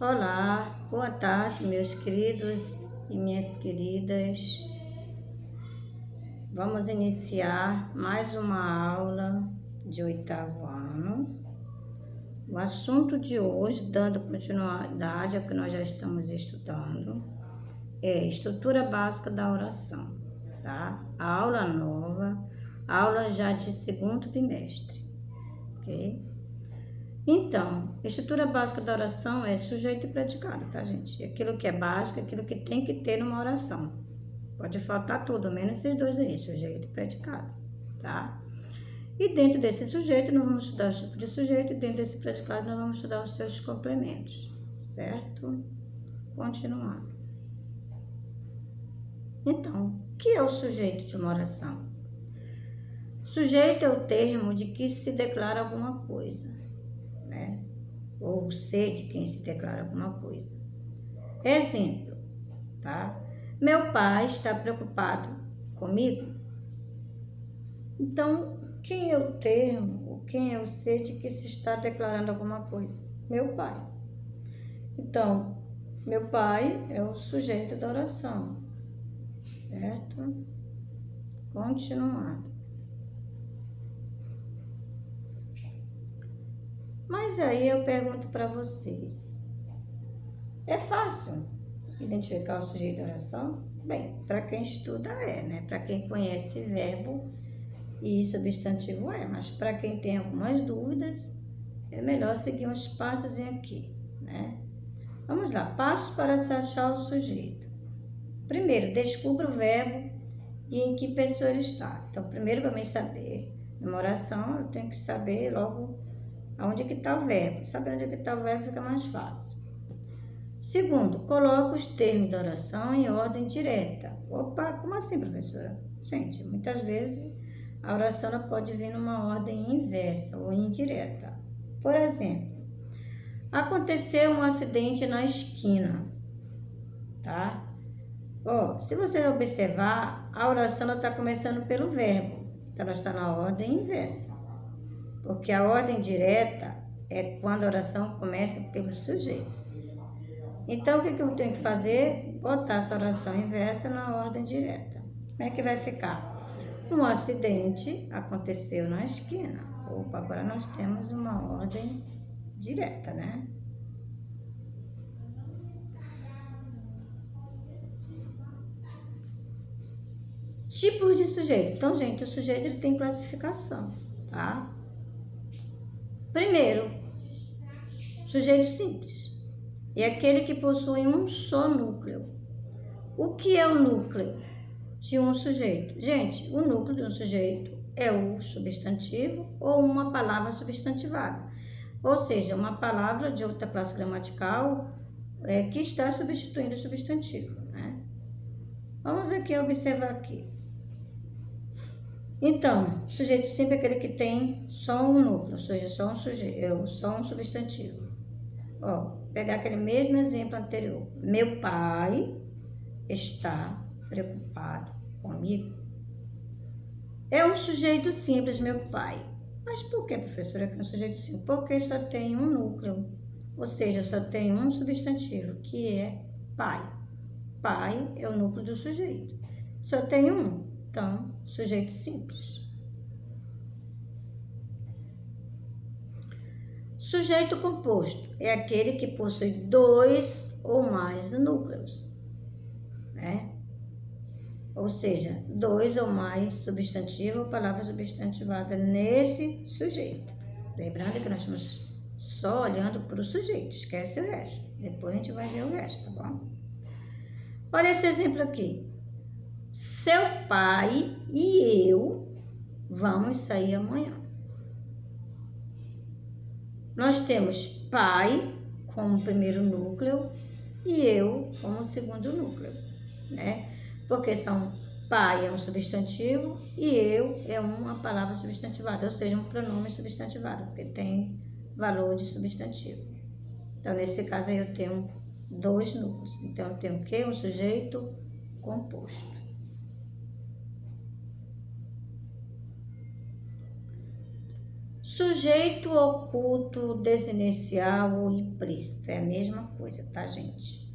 Olá, boa tarde, meus queridos e minhas queridas. Vamos iniciar mais uma aula de 8º ano. O assunto de hoje, dando continuidade ao que nós já estamos estudando, é estrutura básica da oração, tá? A aula nova, aula já de segundo bimestre, ok? Então, estrutura básica da oração é sujeito e predicado, tá, gente? Aquilo que é básico, aquilo que tem que ter numa oração. Pode faltar tudo, menos esses dois aí, sujeito e predicado, tá? E dentro desse sujeito, nós vamos estudar o tipo de sujeito, e dentro desse predicado, nós vamos estudar os seus complementos, certo? Continuando. Então, o que é o sujeito de uma oração? Sujeito é o termo de que se declara alguma coisa, né? Ou ser de quem se declara alguma coisa. Exemplo, tá? Meu pai está preocupado comigo. Então, quem é o termo, ou quem é o ser de que se está declarando alguma coisa? Meu pai. Então, meu pai é o sujeito da oração, certo? Continuando. Mas aí eu pergunto para vocês, é fácil identificar o sujeito da oração? Bem, para quem estuda né? Para quem conhece verbo e substantivo mas para quem tem algumas dúvidas, é melhor seguir uns passos aqui, né? Vamos lá, passos para se achar o sujeito. Primeiro, descubra o verbo e em que pessoa ele está. Então, primeiro, para mim saber, numa oração, eu tenho que saber logo aonde que está o verbo. Sabendo onde que está o verbo fica mais fácil. Segundo, coloque os termos da oração em ordem direta. Opa, como assim, professora? Gente, muitas vezes a oração ela pode vir numa ordem inversa ou indireta. Por exemplo, aconteceu um acidente na esquina, tá? Se você observar, a oração está começando pelo verbo, então ela está na ordem inversa. Porque a ordem direta é quando a oração começa pelo sujeito. Então, o que eu tenho que fazer? Botar essa oração inversa na ordem direta. Como é que vai ficar? Um acidente aconteceu na esquina. Opa, agora nós temos uma ordem direta, né? Tipos de sujeito. Então, gente, o sujeito ele tem classificação, tá? Primeiro, sujeito simples. É aquele que possui um só núcleo. O que é o núcleo de um sujeito? Gente, o núcleo de um sujeito é o substantivo ou uma palavra substantivada. Ou seja, uma palavra de outra classe gramatical que está substituindo o substantivo, né? Vamos aqui observar aqui. Então, sujeito simples é aquele que tem só um núcleo, ou seja, só um substantivo. Pegar aquele mesmo exemplo anterior. Meu pai está preocupado comigo. É um sujeito simples, meu pai. Mas por que, professora, que é um sujeito simples? Porque só tem um núcleo, ou seja, só tem um substantivo, que é pai. Pai é o núcleo do sujeito. Só tem um, então, sujeito simples. Sujeito composto é aquele que possui dois ou mais núcleos, né? Ou seja, dois ou mais substantivo ou palavra substantivada nesse sujeito. Lembrando que nós estamos só olhando para o sujeito, esquece o resto. Depois a gente vai ver o resto, tá bom? Olha esse exemplo aqui. Seu pai e eu vamos sair amanhã. Nós temos pai como primeiro núcleo e eu como segundo núcleo, né? Porque pai é um substantivo e eu é uma palavra substantivada, ou seja, um pronome substantivado, porque tem valor de substantivo. Então, nesse caso aí eu tenho dois núcleos. Então, eu tenho o quê? Um sujeito composto. Sujeito oculto, desinicial ou implícito. É a mesma coisa, tá, gente?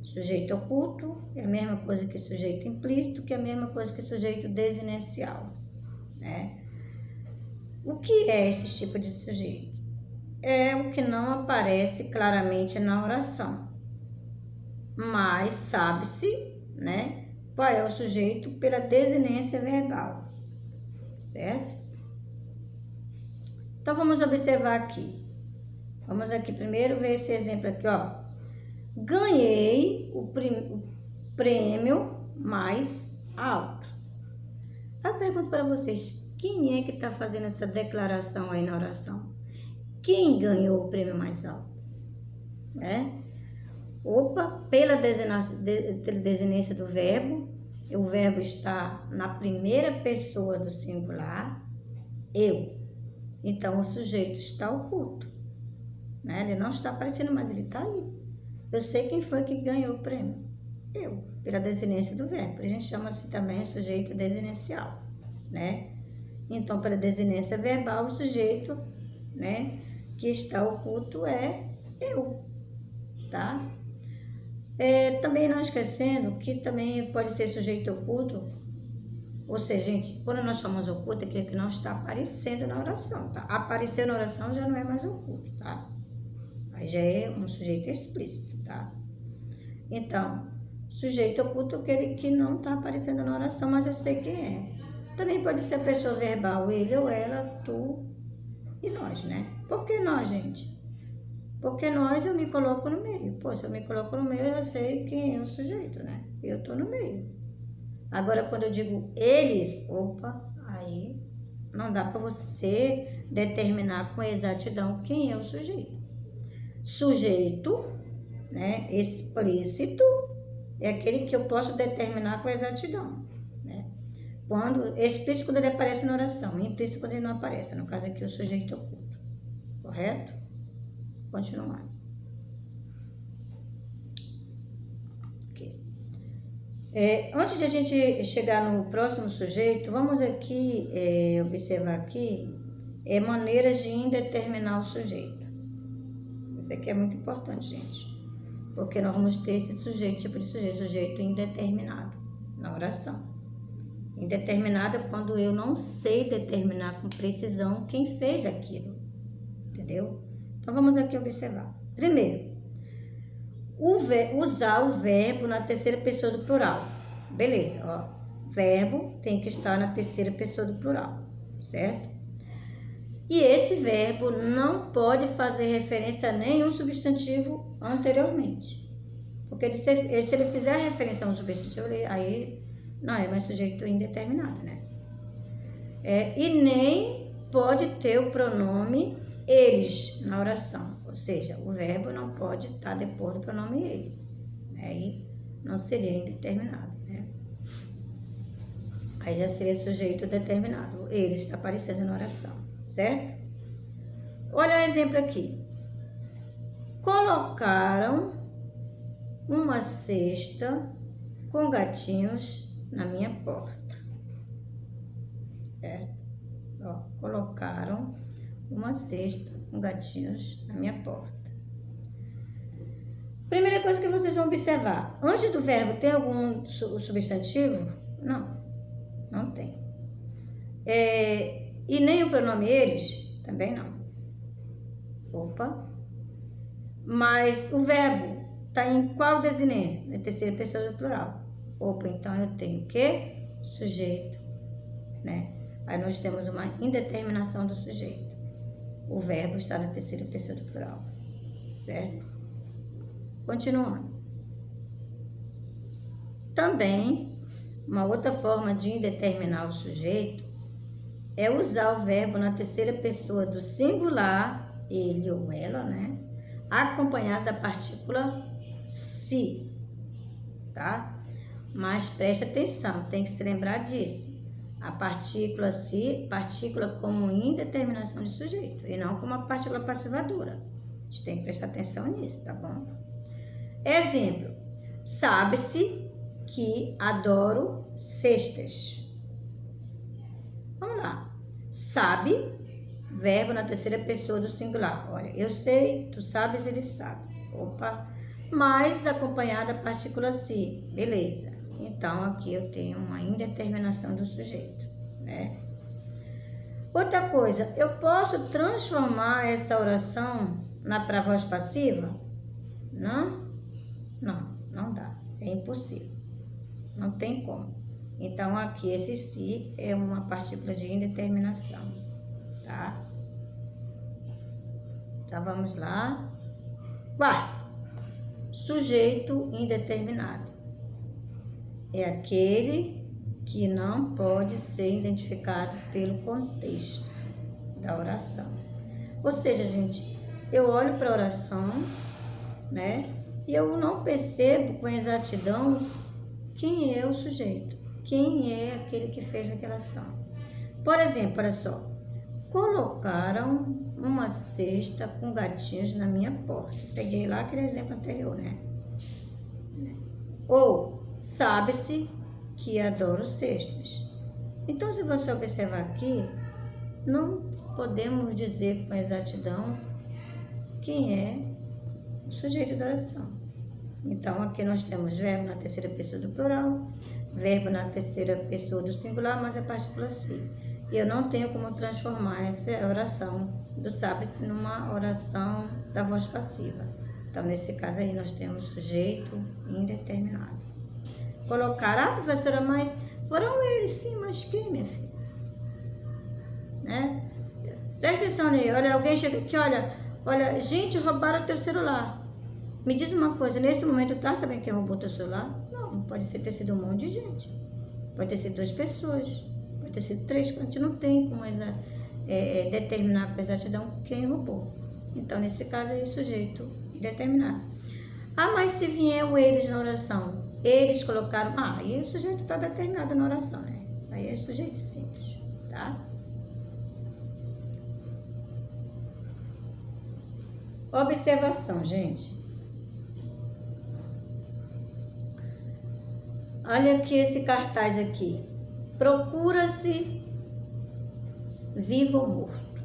Sujeito oculto é a mesma coisa que sujeito implícito, que é a mesma coisa que sujeito desinicial, né? O que é esse tipo de sujeito? É o que não aparece claramente na oração, mas sabe-se, né, qual é o sujeito pela desinência verbal, certo? Então, vamos observar aqui. Vamos aqui primeiro ver esse exemplo aqui, ó. Ganhei o prêmio mais alto. Eu pergunto para vocês, quem é que está fazendo essa declaração aí na oração? Quem ganhou o prêmio mais alto? Né? Opa, pela desinência do verbo, o verbo está na primeira pessoa do singular, eu. Então, o sujeito está oculto, né? Ele não está aparecendo, mas ele está aí. Eu sei quem foi que ganhou o prêmio. Eu, pela desinência do verbo. A gente chama assim também o sujeito desinencial, né? Então, pela desinência verbal, o sujeito, né, que está oculto é eu, tá? Também não esquecendo que também pode ser sujeito oculto. Ou seja, gente, quando nós chamamos oculto, é aquilo que não está aparecendo na oração, tá? Aparecer na oração já não é mais oculto, tá? Aí já é um sujeito explícito, tá? Então, sujeito oculto é aquele que não está aparecendo na oração, mas eu sei quem é. Também pode ser a pessoa verbal, ele ou ela, tu e nós, né? Por que nós, gente? Porque nós, eu me coloco no meio. Pô, se eu me coloco no meio, eu já sei quem é o sujeito, né? Eu tô no meio. Agora, quando eu digo eles, opa, aí não dá para você determinar com exatidão quem é o sujeito. Sujeito, né, explícito, é aquele que eu posso determinar com exatidão, né? Explícito quando ele aparece na oração, implícito quando ele não aparece, no caso aqui o sujeito oculto, correto? Continuando. Antes de a gente chegar no próximo sujeito, vamos aqui observar aqui maneiras de indeterminar o sujeito. Isso aqui é muito importante, gente, porque nós vamos ter esse sujeito, tipo de sujeito indeterminado na oração. Indeterminado é quando eu não sei determinar com precisão quem fez aquilo, entendeu? Então vamos aqui observar. Primeiro, usar o verbo na terceira pessoa do plural. Beleza, ó. Verbo tem que estar na terceira pessoa do plural, certo? E esse verbo não pode fazer referência a nenhum substantivo anteriormente. Porque se ele fizer referência a um substantivo, aí não é mais sujeito indeterminado, né? E nem pode ter o pronome eles na oração. Ou seja, o verbo não pode estar depois do pronome eles. Aí não seria indeterminado, né? Aí já seria sujeito determinado. Eles está aparecendo na oração, certo? Olha o exemplo aqui. Colocaram uma cesta com gatinhos na minha porta, certo? Ó, colocaram uma cesta com gatinhos na minha porta. Primeira coisa que vocês vão observar, antes do verbo tem algum substantivo? Não, não tem. E nem o pronome eles? Também não. Opa. Mas o verbo está em qual desinência? Na terceira pessoa do plural. Opa, então eu tenho o quê? Sujeito, né? Aí nós temos uma indeterminação do sujeito. O verbo está na terceira pessoa do plural, certo? Continuando. Também, uma outra forma de indeterminar o sujeito é usar o verbo na terceira pessoa do singular, ele ou ela, né? Acompanhado da partícula se, tá? Mas preste atenção, tem que se lembrar disso. A partícula se, partícula como indeterminação de sujeito, e não como uma partícula passivadora. A gente tem que prestar atenção nisso, tá bom? Exemplo, sabe-se que adoro cestas. Vamos lá. Sabe, verbo na terceira pessoa do singular. Olha, eu sei, tu sabes, ele sabe. Opa, mais acompanhada a partícula se, beleza. Então, aqui eu tenho uma indeterminação do sujeito, né? Outra coisa, eu posso transformar essa oração para voz passiva? Não, não dá. É impossível. Não tem como. Então, aqui esse se é uma partícula de indeterminação, tá? Então, vamos lá. Quarto, sujeito indeterminado. É aquele que não pode ser identificado pelo contexto da oração. Ou seja, gente, eu olho para a oração, né? E eu não percebo com exatidão quem é o sujeito, quem é aquele que fez aquela ação. Por exemplo, olha só, colocaram uma cesta com gatinhos na minha porta. Peguei lá aquele exemplo anterior, né? Ou, sabe-se que adoro cestas. Então, se você observar aqui, não podemos dizer com exatidão quem é o sujeito da oração. Então, aqui nós temos verbo na terceira pessoa do plural, verbo na terceira pessoa do singular, mas a partícula se. E eu não tenho como transformar essa oração do sabe-se numa oração da voz passiva. Então, nesse caso aí, nós temos sujeito indeterminado. Colocar, professora, mas foram eles, sim, mas quem, minha filha? Né? Presta atenção aí, olha, alguém chega aqui, olha, gente, roubaram o teu celular. Me diz uma coisa, nesse momento, tu tá sabendo quem roubou teu celular? Não, pode ter sido um monte de gente. Pode ter sido 2 pessoas, pode ter sido 3, a gente não tem como determinar com exatidão quem roubou. Então, nesse caso aí, sujeito indeterminado. Ah, mas se vier o eles na oração, eles colocaram, aí o sujeito está determinado na oração, né? Aí é sujeito simples, tá? Observação, gente. Olha aqui esse cartaz aqui. Procura-se vivo ou morto.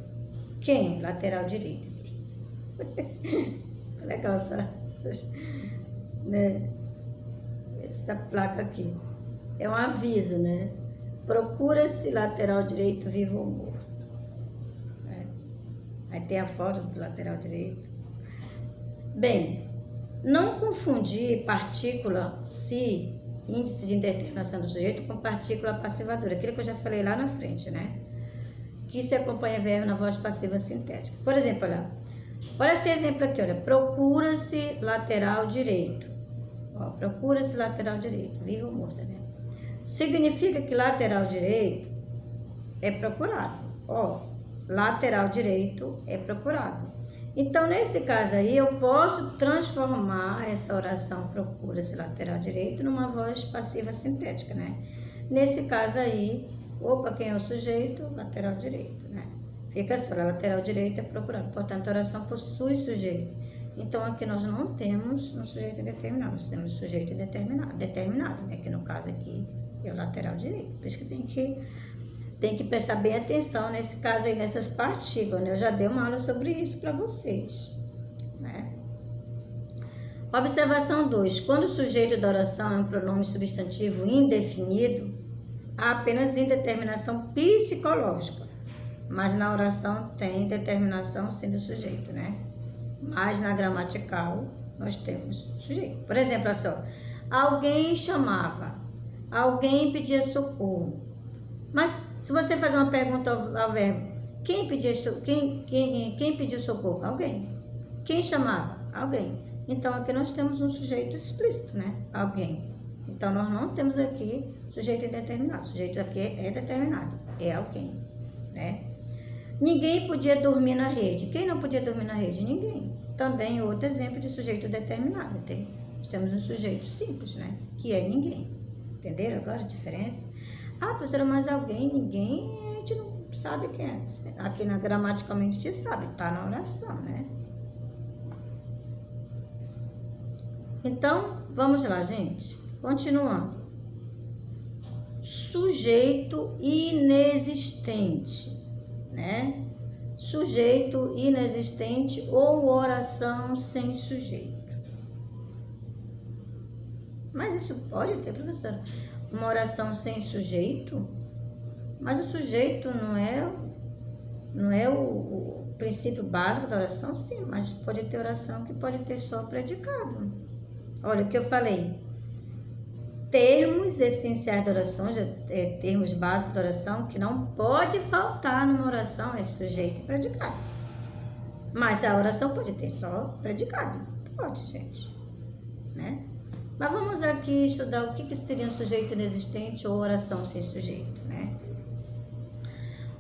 Quem? Lateral direito. Legal essa placa aqui. É um aviso, né? Procura-se lateral direito vivo ou morto. Aí tem a foto do lateral direito. Bem, não confundir partícula se, índice de indeterminação do sujeito, com partícula passivadora, aquilo que eu já falei lá na frente, né? Que se acompanha verbo na voz passiva sintética. Por exemplo, olha esse exemplo aqui, olha, procura-se lateral direito. Ó, procura-se lateral direito, vivo ou morto, né? Significa que lateral direito é procurado. Ó, lateral direito é procurado. Então, nesse caso aí, eu posso transformar essa oração procura-se lateral direito numa voz passiva sintética, né? Nesse caso aí, quem é o sujeito? Lateral direito, né? Fica assim, lateral direito é procurado. Portanto, a oração possui sujeito. Então, aqui nós não temos um sujeito indeterminado, nós temos sujeito determinado, né? Que no caso aqui é o lateral direito. Por isso que tem que prestar bem atenção nesse caso aí, nessas partículas, né? Eu já dei uma aula sobre isso para vocês, né? Observação 2. Quando o sujeito da oração é um pronome substantivo indefinido, há apenas indeterminação psicológica, mas na oração tem determinação sendo sujeito, né? Mas na gramatical nós temos sujeito. Por exemplo, olha só, alguém chamava, alguém pedia socorro. Mas se você fazer uma pergunta ao verbo, quem pediu socorro? Alguém. Quem chamava? Alguém. Então aqui nós temos um sujeito explícito, né? Alguém. Então nós não temos aqui sujeito indeterminado. O sujeito aqui é determinado, é alguém, né? Ninguém podia dormir na rede. Quem não podia dormir na rede? Ninguém. Também outro exemplo de sujeito determinado. Nós temos um sujeito simples, né? Que é ninguém. Entenderam agora a diferença? Ah, professora, mas alguém, ninguém, a gente não sabe quem é. Aqui gramaticalmente a gente sabe, está na oração, né? Então, vamos lá, gente. Continuando. Sujeito inexistente, né? sujeito inexistente ou oração sem sujeito. Mas isso pode ter, professora, uma oração sem sujeito? Mas o sujeito não é o princípio básico da oração? Sim, mas pode ter oração que pode ter só predicado. Olha o que eu falei. Termos essenciais da oração, termos básicos da oração, que não pode faltar numa oração é sujeito e predicado. Mas a oração pode ter só predicado. Pode, gente. Né? Mas vamos aqui estudar o que seria um sujeito inexistente ou oração sem sujeito, né?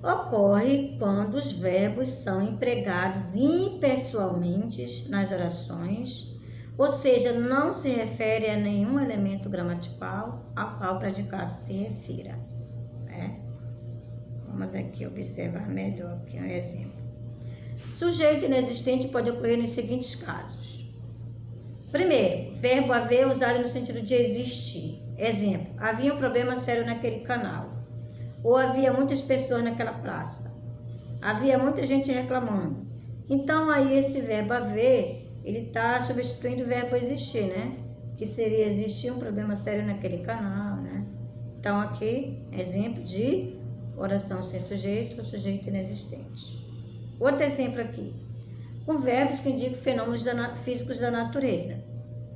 Ocorre quando os verbos são empregados impessoalmente nas orações, ou seja, não se refere a nenhum elemento gramatical ao qual o predicado se refira, né? Vamos aqui observar melhor aqui um exemplo. Sujeito inexistente pode ocorrer nos seguintes casos. Primeiro, verbo haver usado no sentido de existir. Exemplo, havia um problema sério naquele canal. Ou havia muitas pessoas naquela praça. Havia muita gente reclamando. Então, aí esse verbo haver, ele está substituindo o verbo existir, né? Que seria existir um problema sério naquele canal, né? Então, aqui, exemplo de oração sem sujeito ou sujeito inexistente. Outro exemplo aqui. Com verbos que indicam fenômenos físicos da natureza.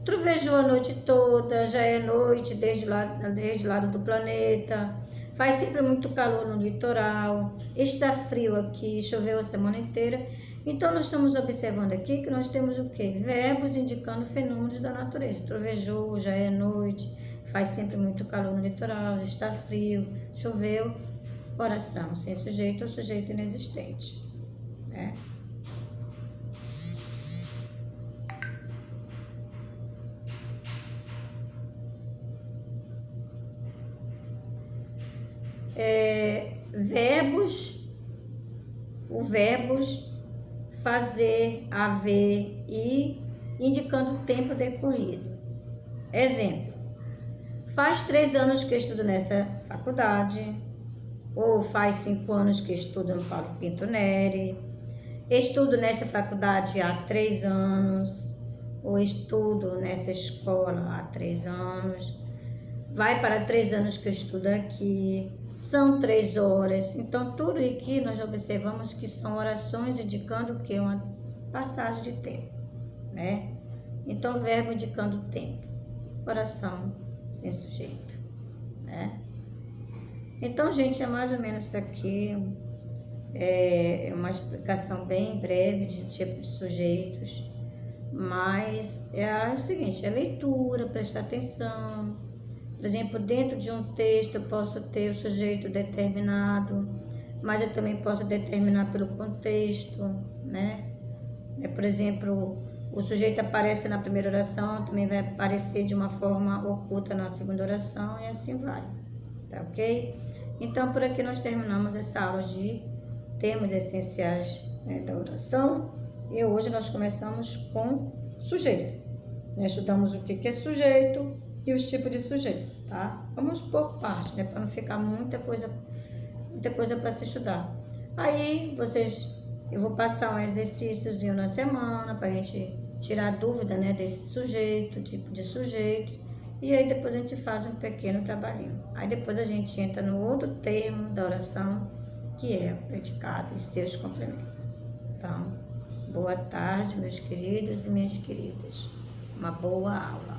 Trovejou a noite toda, já é noite desde o lado do planeta, faz sempre muito calor no litoral, está frio aqui, choveu a semana inteira. Então, nós estamos observando aqui que nós temos o quê? Verbos indicando fenômenos da natureza. Trovejou, já é noite, faz sempre muito calor no litoral, está frio, choveu. Oração sem sujeito ou sujeito inexistente, né? Verbos fazer, haver e indicando o tempo decorrido. Exemplo, faz 3 anos que estudo nessa faculdade, ou faz 5 anos que estudo no Paulo Pinto Neri, estudo nessa faculdade há 3 anos, ou estudo nessa escola há 3 anos, vai para 3 anos que eu estudo aqui, são 3 horas. Então, tudo aqui nós observamos que são orações indicando o quê? Uma passagem de tempo, né? Então, verbo indicando tempo. Oração sem sujeito, né? Então, gente, é mais ou menos isso aqui. É uma explicação bem breve de tipo de sujeitos. Mas é o seguinte, é leitura, prestar atenção. Por exemplo, dentro de um texto eu posso ter o sujeito determinado, mas eu também posso determinar pelo contexto, né? Por exemplo, o sujeito aparece na primeira oração, também vai aparecer de uma forma oculta na segunda oração e assim vai, tá ok? Então, por aqui nós terminamos essa aula de termos essenciais, né, da oração, e hoje nós começamos com sujeito. Nós estudamos o que é sujeito e os tipos de sujeito, tá? Vamos por parte, né, para não ficar muita coisa para se estudar. Aí, eu vou passar um exercíciozinho na semana para a gente tirar dúvida, né, desse sujeito, tipo de sujeito, e aí depois a gente faz um pequeno trabalhinho. Aí depois a gente entra no outro termo da oração, que é o predicado e seus complementos. Então, boa tarde, meus queridos e minhas queridas. Uma boa aula.